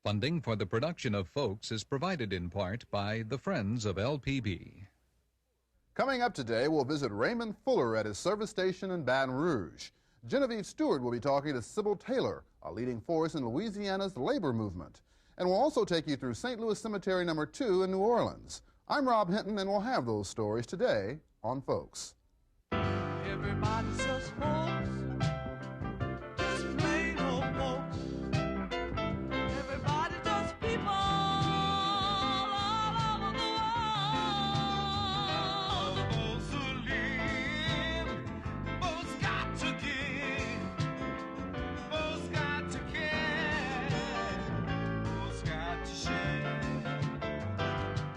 Funding for the production of Folks is provided in part by the Friends of LPB. Coming up today, we'll visit Raymond Fuller at his service station in Baton Rouge. Genevieve Stewart will be talking to Sibal Taylor, a leading force in Louisiana's labor movement. And we'll also take you through St. Louis Cemetery No. 2 in New Orleans. I'm Rob Hinton, and we'll have those stories today on Folks. Everybody says folks, just plain old folks. Everybody just people all over the world. Folks who live, folks got to give, folks got to care, folks got to share.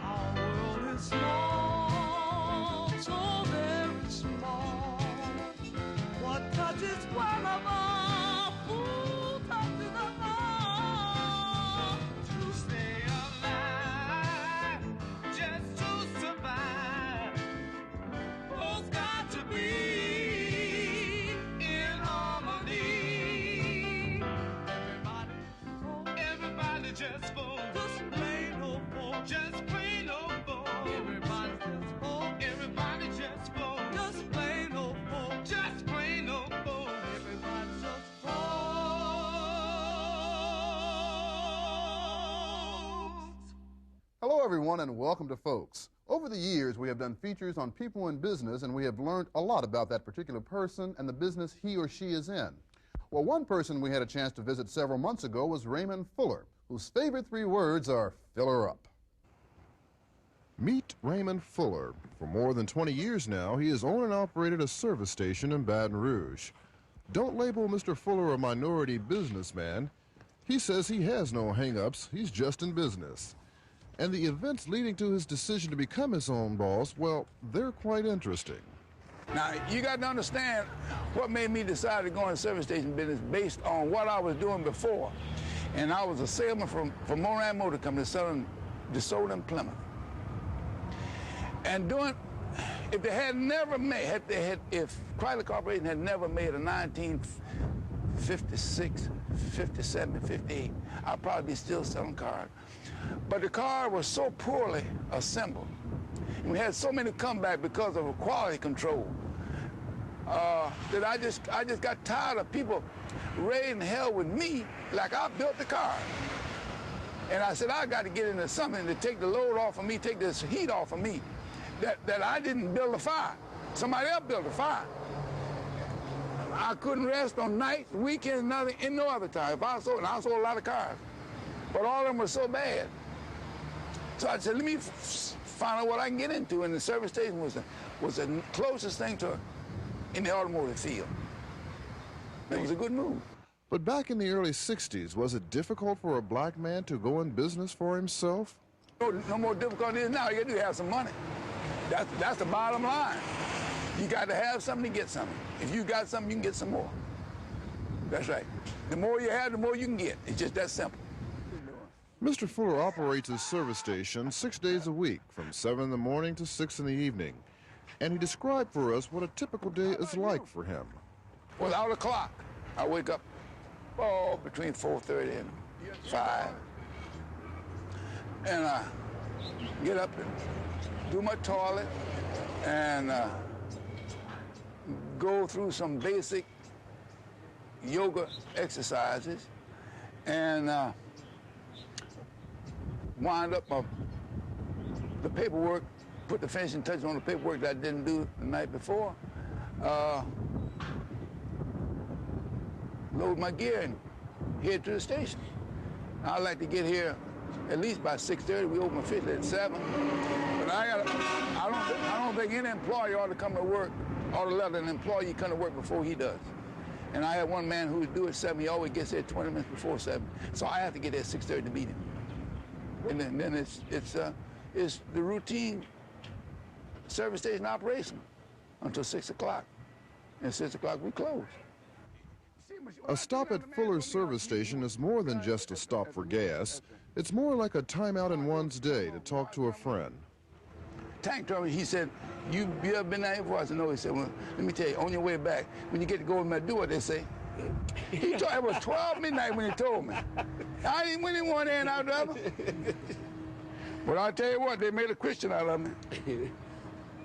Our world is small, so very small. What touches one of us, who touches us all? To stay alive, just to survive, folks got to be in harmony. Everybody just folks, just plain old folks, just plain old folks. Everybody just folks, everybody just folks, just plain old folks, just plain old folks. Everybody just folks. Hello, everyone, and welcome to Folks. Over the years, we have done features on people in business, and we have learned a lot about that particular person and the business he or she is in. Well, one person we had a chance to visit several months ago was Raymond Fuller, whose favorite three words are "fill her up." Meet Raymond Fuller. For more than 20 years now, he has owned and operated a service station in Baton Rouge. Don't label Mr. Fuller a minority businessman. He says he has no hang-ups. He's just in business. And the events leading to his decision to become his own boss, well, they're quite interesting. Now, you got to understand what made me decide to go in the service station business based on what I was doing before. And I was a salesman for Moran Motor Company, selling DeSoto and Plymouth. And if they had never made, if Chrysler Corporation had never made a 1956, 57, 58, I'd probably be still selling cars. But the car was so poorly assembled, and we had so many come back because of quality control, that I just got tired of people raising hell with me like I built the car. And I said, I got to get into something to take the load off of me, take this heat off of me, that I didn't build a fire. Somebody else built a fire. I couldn't rest on nights, weekends, nothing, in no other time. And I sold a lot of cars, but all of them were so bad. So I said, let me find out what I can get into, and the service station was the closest thing to in the automotive field. It was a good move. But back in the early 60s, was it difficult for a black man to go in business for himself? No more difficult than it is now. You got to have some money. That's the bottom line. You got to have something to get something. If you got something, you can get some more. That's right. The more you have, the more you can get. It's just that simple. Mr. Fuller operates his service station 6 days a week, from 7 in the morning to 6 in the evening. And he described for us what a typical day is like for him. Without a clock, I wake up between 4:30 and 5. And I get up and do my toilet and go through some basic yoga exercises and wind up the paperwork, put the finishing touches on the paperwork that I didn't do the night before, load my gear and head to the station. I like to get here at least by 6:30. We open officially at 7. But I don't think any employee ought to come to work, ought to let an employee come to work before he does. And I have one man who would do it at 7. He always gets there 20 minutes before 7. So I have to get there at 6:30 to meet him. And then it's the routine service station operation until 6 o'clock. And at 6 o'clock we close. A stop at Fuller's service station is more than just a stop for gas. It's more like a timeout in one's day to talk to a friend. Tank told me, he said, you ever been down here before? I said, no. He said, well, let me tell you, on your way back, when you get to go in Madua, they say, It was 12 midnight when he told me. I didn't win in one end out of it. But I'll tell you what, they made a Christian out of me.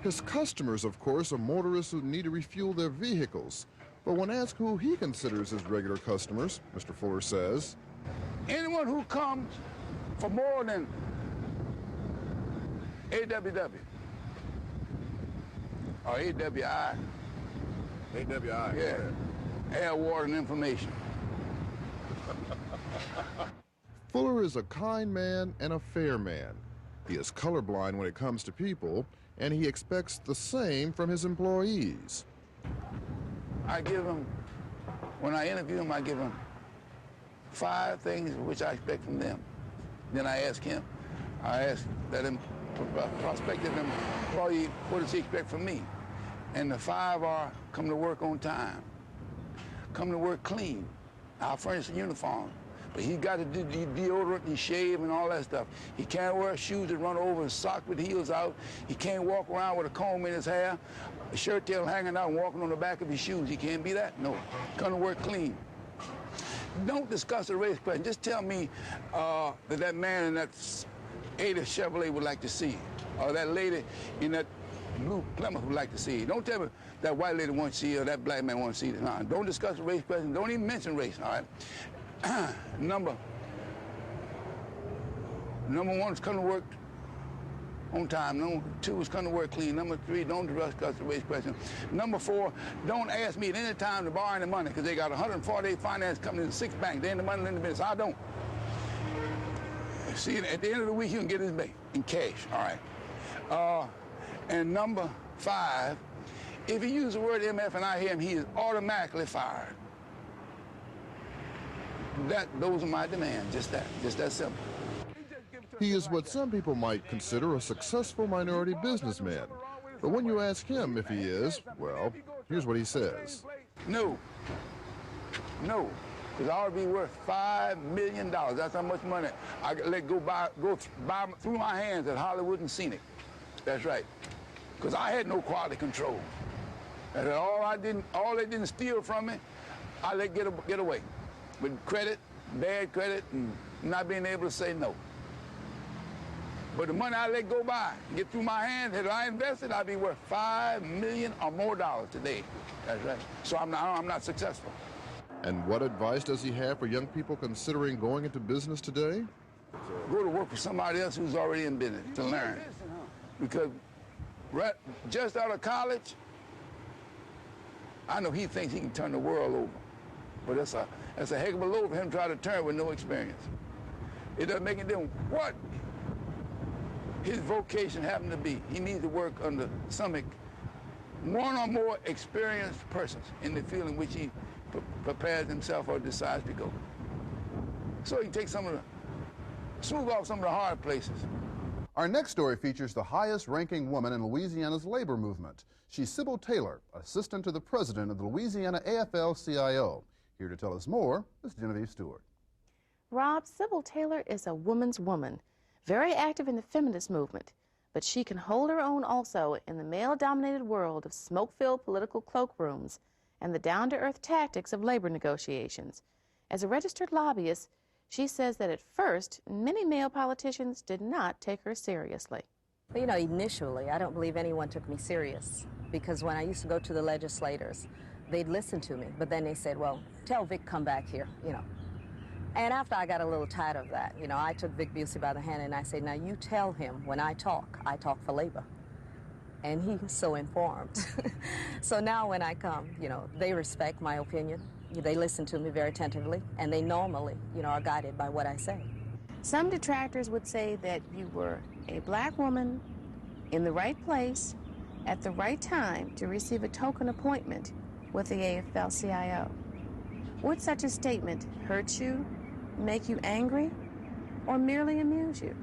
His customers, of course, are motorists who need to refuel their vehicles. But when asked who he considers his regular customers, Mr. Fuller says, anyone who comes for more than AWW or AWI. AWI. Yeah. Air, water, and information. Fuller is a kind man and a fair man. He is colorblind when it comes to people, and he expects the same from his employees. I give him, when I interview him, I give him 5 things which I expect from them. Then I ask him, that prospective employee, what does he expect from me? And the 5 are, come to work on time, come to work clean. I'll furnish a uniform. But he's got to do deodorant and shave and all that stuff. He can't wear shoes that run over and socks with heels out. He can't walk around with a comb in his hair, a shirt tail hanging out and walking on the back of his shoes. He can't be that? No. Come to work clean. Don't discuss the race question. Just tell me that man in that 80 Chevrolet would like to see, or that lady in that blue Plymouth would like to see. Don't tell me that white lady wants to see or that black man wants to see. No, don't discuss the race question. Don't even mention race, all right? Number 1 is come to work on time. Number 2 is come to work clean. Number 3, don't discuss the race question. Number 4, don't ask me at any time to borrow any money because they got 148 finance companies and 6 banks. They ain't the money in the business. I don't. See, at the end of the week, you can get his bank in cash, all right? And number 5, if he uses the word MF and I hear him, he is automatically fired. Those are my demands, just that simple. He is what some people might consider a successful minority businessman. But when you ask him if he is, well, here's what he says. No, because I ought to be worth $5 million. That's how much money I let go by through my hands at Hollywood and Scenic. That's right, because I had no quality control. And all they didn't steal from me, I let get away. With credit, bad credit, and not being able to say no. But the money I let go by, get through my hands, had I invested, I'd be worth $5 million or more today. That's right. So I'm not successful. And what advice does he have for young people considering going into business today? Go to work for somebody else who's already in business to learn. Because just out of college, I know he thinks he can turn the world over. But that's a heck of a load for him to try to turn with no experience. It doesn't make any difference what his vocation happened to be. He needs to work under one or more experienced persons in the field in which he prepares himself or decides to go. So he can take smooth off some of the hard places. Our next story features the highest-ranking woman in Louisiana's labor movement. She's Sibal Taylor, assistant to the president of the Louisiana AFL-CIO. Here to tell us more is Genevieve Stewart. Rob, Sibal Taylor is a woman's woman, very active in the feminist movement, but she can hold her own also in the male-dominated world of smoke-filled political cloakrooms and the down-to-earth tactics of labor negotiations. As a registered lobbyist, she says that at first, many male politicians did not take her seriously. Well, you know, initially, I don't believe anyone took me serious, because when I used to go to the legislators, they'd listen to me, but then they said, well, tell Vic come back here, you know. And after I got a little tired of that, you know, I took Vic Busey by the hand and I said, now you tell him when I talk for labor. And he's so informed. So now when I come, you know, they respect my opinion. They listen to me very attentively, and they normally, you know, are guided by what I say. Some detractors would say that you were a black woman in the right place at the right time to receive a token appointment with the AFL-CIO. Would such a statement hurt you, make you angry, or merely amuse you?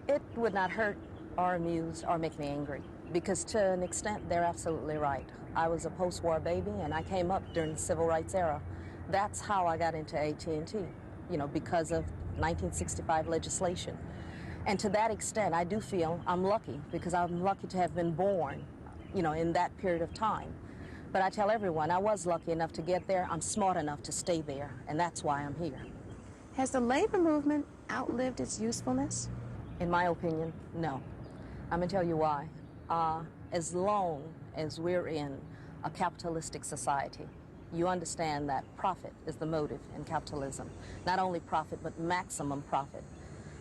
It would not hurt or amuse or make me angry, because to an extent, they're absolutely right. I was a post-war baby, and I came up during the civil rights era. That's how I got into AT&T, you know, because of 1965 legislation. And to that extent, I do feel I'm lucky, because I'm lucky to have been born, you know, in that period of time. But I tell everyone I was lucky enough to get there. I'm smart enough to stay there, and that's why I'm here. Has the labor movement outlived its usefulness? In my opinion, no. I'm going to tell you why. As long as we're in a capitalistic society, you understand that profit is the motive in capitalism. Not only profit, but maximum profit.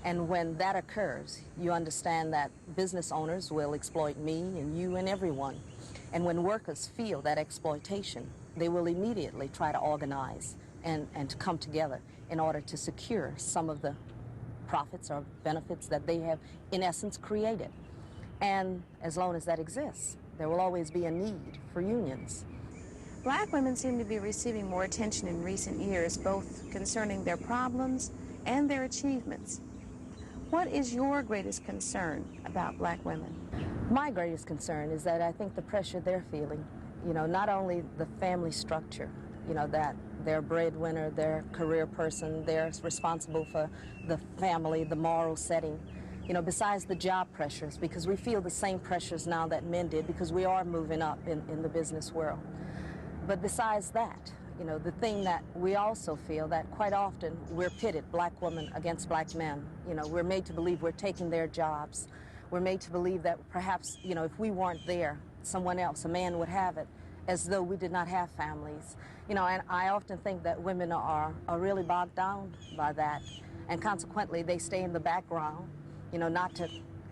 And when that occurs, you understand that business owners will exploit me and you and everyone. And when workers feel that exploitation, they will immediately try to organize and to come together in order to secure some of the profits or benefits that they have, in essence, created. And as long as that exists, there will always be a need for unions. Black women seem to be receiving more attention in recent years, both concerning their problems and their achievements. What is your greatest concern about black women? My greatest concern is that I think the pressure they're feeling, not only the family structure, that they're a breadwinner, they're a career person, they're responsible for the family, the moral setting, besides the job pressures, because we feel the same pressures now that men did, because we are moving up in the business world. But besides that, the thing that we also feel that quite often we're pitted, black women against black men. We're made to believe we're taking their jobs. We're made to believe that perhaps, if we weren't there, someone else, a man, would have it, as though we did not have families. And I often think that women are really bogged down by that. And consequently, they stay in the background, not to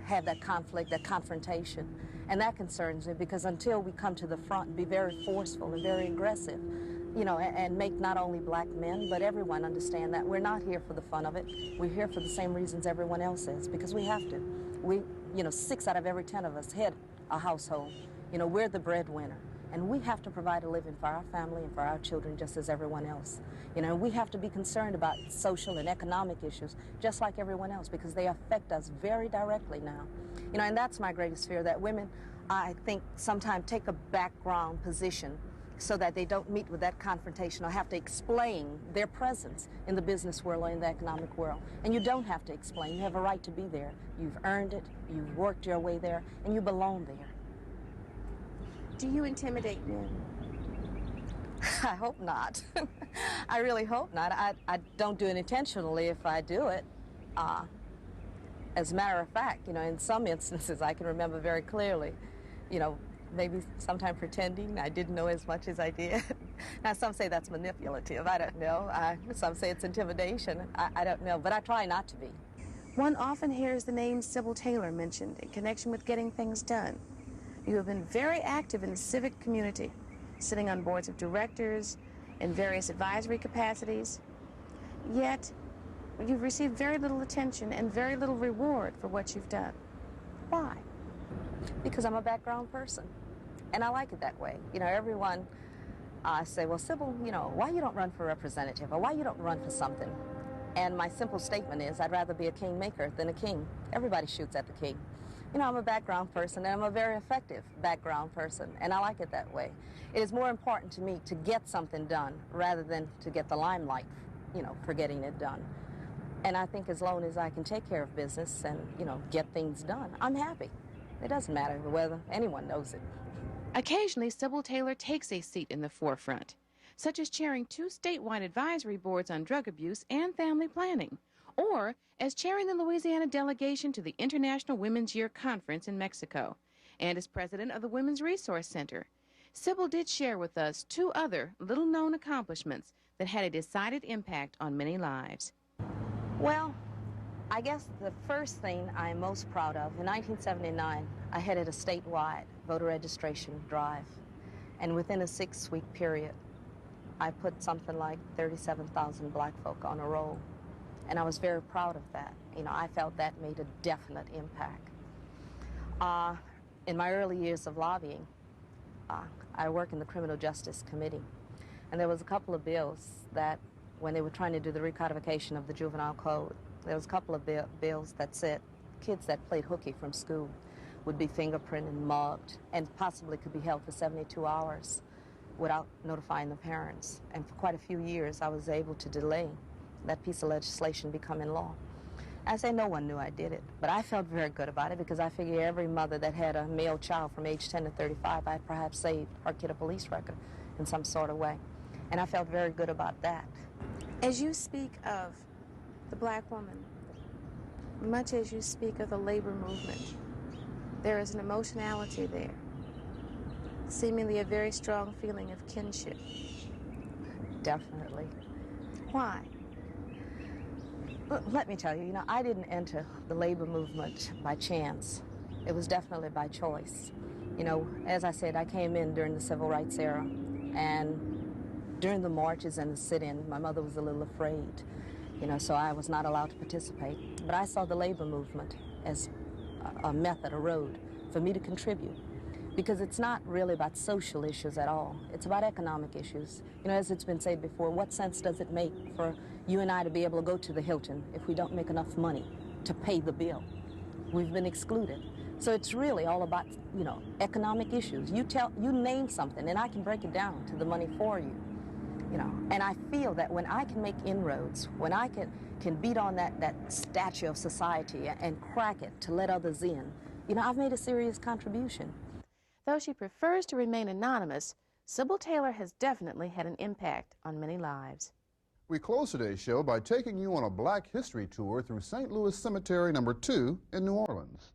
have that conflict, that confrontation. And that concerns me, because until we come to the front and be very forceful and very aggressive, and make not only black men, but everyone understand that we're not here for the fun of it. We're here for the same reasons everyone else is, because we have to. We, 6 out of every 10 of us head a household. We're the breadwinner, and we have to provide a living for our family and for our children just as everyone else. We have to be concerned about social and economic issues just like everyone else, because they affect us very directly now. And that's my greatest fear, that women, I think, sometimes take a background position so that they don't meet with that confrontation or have to explain their presence in the business world or in the economic world. And you don't have to explain. You have a right to be there. You've earned it, you've worked your way there, and you belong there. Do you intimidate men? I hope not. I really hope not. I don't do it intentionally if I do it. As a matter of fact, in some instances I can remember very clearly, maybe sometime pretending I didn't know as much as I did. Now, some say that's manipulative. I don't know. Some say it's intimidation. I don't know, but I try not to be. One often hears the name Sibal Taylor mentioned in connection with getting things done. You have been very active in the civic community, sitting on boards of directors, in various advisory capacities. Yet, you've received very little attention and very little reward for what you've done. Why? Because I'm a background person, and I like it that way. Everyone say, well, Sibal, why you don't run for representative, or why you don't run for something? And my simple statement is, I'd rather be a kingmaker than a king. Everybody shoots at the king. I'm a background person, and I'm a very effective background person, and I like it that way. It is more important to me to get something done rather than to get the limelight, for getting it done. And I think as long as I can take care of business and, get things done, I'm happy. It doesn't matter whether anyone knows it. Occasionally, Sibal Taylor takes a seat in the forefront, such as chairing 2 statewide advisory boards on drug abuse and family planning, or as chairing the Louisiana delegation to the International Women's Year Conference in Mexico, and as president of the Women's Resource Center. Sibal did share with us 2 other little-known accomplishments that had a decided impact on many lives. Well, I guess the first thing I'm most proud of, in 1979, I headed a statewide voter registration drive. And within a 6-week period, I put something like 37,000 black folk on a roll. And I was very proud of that. I felt that made a definite impact. In my early years of lobbying, I worked in the Criminal Justice Committee. And there was a couple of bills that, when they were trying to do the recodification of the juvenile code, there was a couple of bills that said kids that played hooky from school would be fingerprinted and mugged and possibly could be held for 72 hours without notifying the parents. And for quite a few years, I was able to delay that piece of legislation becoming law. I say no one knew I did it, but I felt very good about it because I figure every mother that had a male child from age 10 to 35, I'd perhaps saved her kid a police record in some sort of way. And I felt very good about that. As you speak of the black woman, much as you speak of the labor movement, there is an emotionality there, seemingly a very strong feeling of kinship. Definitely. Why? Well, let me tell you, I didn't enter the labor movement by chance. It was definitely by choice. As I said, I came in during the civil rights era, and during the marches and the sit-in, my mother was a little afraid, so I was not allowed to participate. But I saw the labor movement as a method, a road for me to contribute, because it's not really about social issues at all. It's about economic issues. As it's been said before, what sense does it make for you and I to be able to go to the Hilton if we don't make enough money to pay the bill? We've been excluded. So it's really all about, economic issues. You name something, and I can break it down to the money for you. And I feel that when I can make inroads, when I can beat on that statue of society and crack it to let others in, I've made a serious contribution. Though she prefers to remain anonymous, Sibal Taylor has definitely had an impact on many lives. We close today's show by taking you on a Black History tour through St. Louis Cemetery No. 2 in New Orleans.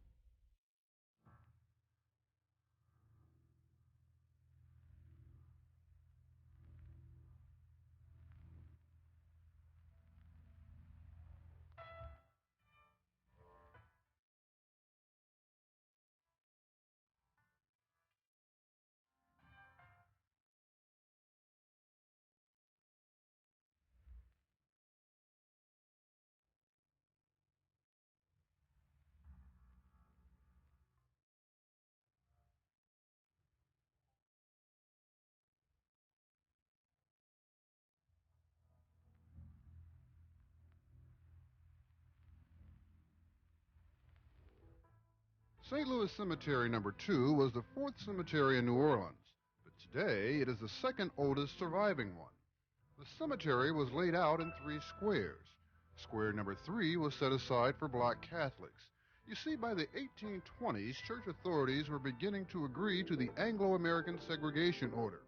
St. Louis Cemetery No. 2 was the fourth cemetery in New Orleans, but today it is the second oldest surviving one. The cemetery was laid out in 3 squares. Square number 3 was set aside for black Catholics. You see, by the 1820s, church authorities were beginning to agree to the Anglo-American segregation order,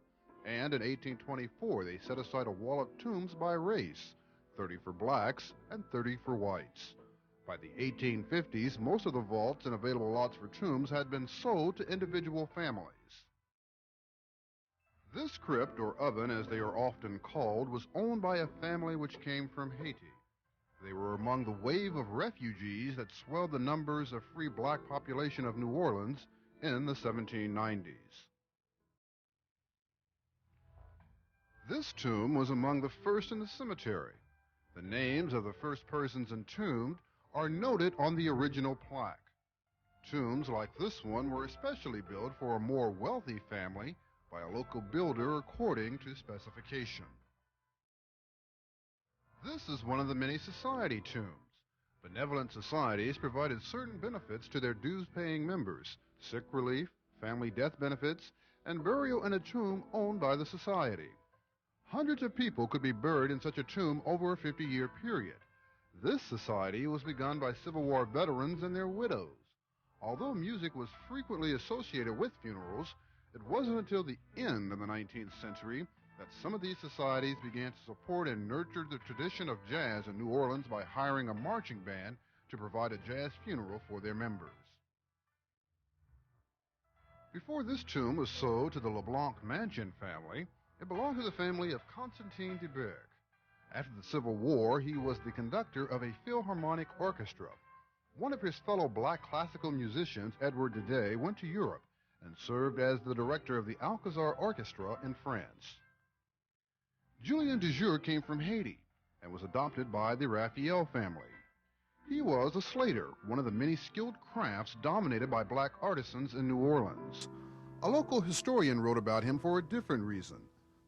and in 1824 they set aside a wall of tombs by race, 30 for blacks and 30 for whites. By the 1850s, most of the vaults and available lots for tombs had been sold to individual families. This crypt, or oven as they are often called, was owned by a family which came from Haiti. They were among the wave of refugees that swelled the numbers of free black population of New Orleans in the 1790s. This tomb was among the first in the cemetery. The names of the first persons entombed are noted on the original plaque. Tombs like this one were especially built for a more wealthy family by a local builder according to specification. This is one of the many society tombs. Benevolent societies provided certain benefits to their dues-paying members: sick relief, family death benefits, and burial in a tomb owned by the society. Hundreds of people could be buried in such a tomb over a 50-year period. This society was begun by Civil War veterans and their widows. Although music was frequently associated with funerals, it wasn't until the end of the 19th century that some of these societies began to support and nurture the tradition of jazz in New Orleans by hiring a marching band to provide a jazz funeral for their members. Before this tomb was sold to the LeBlanc Mansion family, it belonged to the family of Constantine de Berg. After the Civil War, he was the conductor of a Philharmonic orchestra. One of his fellow black classical musicians, Edward Dede, went to Europe and served as the director of the Alcazar Orchestra in France. Julian de Jour came from Haiti and was adopted by the Raphael family. He was a slater, one of the many skilled crafts dominated by black artisans in New Orleans. A local historian wrote about him for a different reason.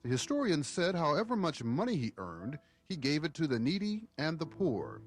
The historian said however much money he earned, he gave it to the needy and the poor.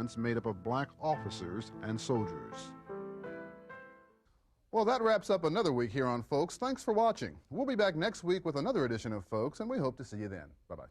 regiments made up of black officers and soldiers. Well, that wraps up another week here on Folks. Thanks for watching. We'll be back next week with another edition of Folks, and we hope to see you then. Bye-bye.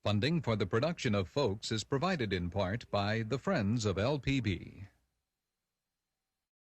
Funding for the production of Folks is provided in part by the Friends of LPB.